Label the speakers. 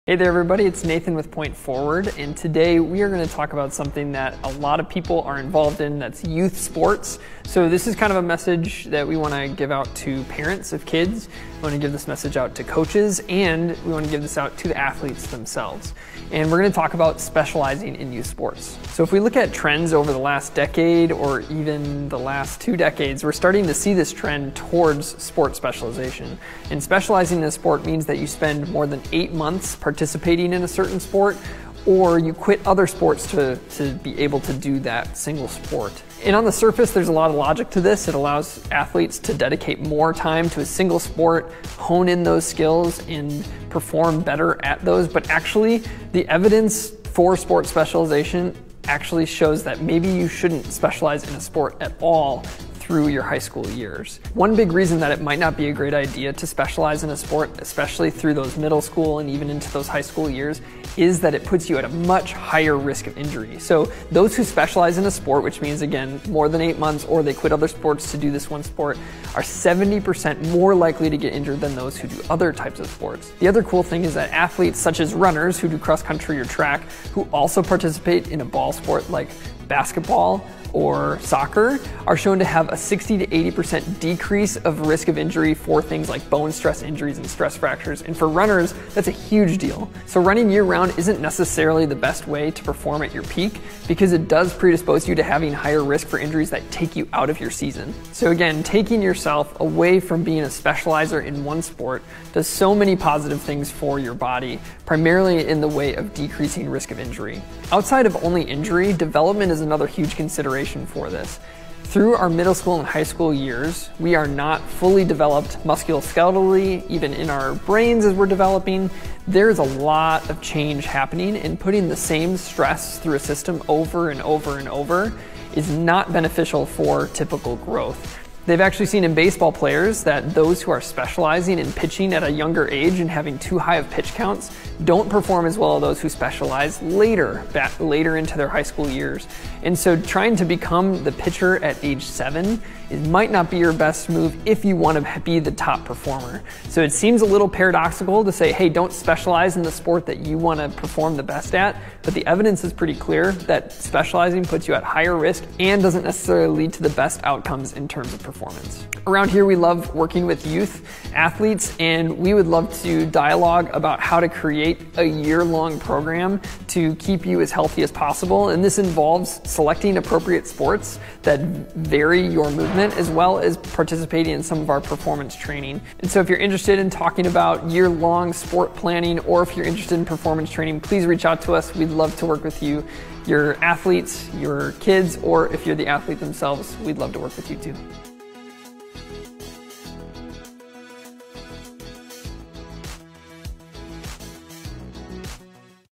Speaker 1: Hey there everybody, it's Nathan with Point Forward, and today we are going to talk about something that a lot of people are involved in, that's youth sports. So this is kind of a message that we want to give out to parents of kids, we want to give this message out to coaches, and we want to give this out to the athletes themselves. And we're going to talk about specializing in youth sports. So if we look at trends over the last decade or even the last 2 decades, we're starting to see this trend towards sport specialization. And specializing in a sport means that you spend more than 8 months participating in a certain sport, or you quit other sports to be able to do that single sport. And on the surface, there's a lot of logic to this. It allows athletes to dedicate more time to a single sport, hone in those skills, and perform better at those. But actually, the evidence for sport specialization actually shows that maybe you shouldn't specialize in a sport at all through your high school years. One big reason that it might not be a great idea to specialize in a sport, especially through those middle school and even into those high school years, is that it puts you at a much higher risk of injury. So those who specialize in a sport, which means again, more than 8 months, or they quit other sports to do this one sport, are 70% more likely to get injured than those who do other types of sports. The other cool thing is that athletes such as runners who do cross country or track, who also participate in a ball sport like basketball or soccer, are shown to have a 60 to 80% decrease of risk of injury for things like bone stress injuries and stress fractures. And for runners, that's a huge deal. So running year round isn't necessarily the best way to perform at your peak, because it does predispose you to having higher risk for injuries that take you out of your season. So again, taking yourself away from being a specializer in one sport does so many positive things for your body, primarily in the way of decreasing risk of injury. Outside of only injury, development is another huge consideration for this. Through our middle school and high school years, we are not fully developed musculoskeletally, even in our brains as we're developing. There's a lot of change happening, and putting the same stress through a system over and over and over is not beneficial for typical growth. They've actually seen in baseball players that those who are specializing in pitching at a younger age and having too high of pitch counts don't perform as well as those who specialize later into their high school years. And so trying to become the pitcher at age 7 might not be your best move if you want to be the top performer. So it seems a little paradoxical to say, hey, don't specialize in the sport that you want to perform the best at, but the evidence is pretty clear that specializing puts you at higher risk and doesn't necessarily lead to the best outcomes in terms of performance. Around here, we love working with youth athletes, and we would love to dialogue about how to create a year-long program to keep you as healthy as possible. And this involves selecting appropriate sports that vary your movement, as well as participating in some of our performance training. And so if you're interested in talking about year-long sport planning, or if you're interested in performance training, please reach out to us. We'd love to work with you, your athletes, your kids, or if you're the athlete themselves, we'd love to work with you too.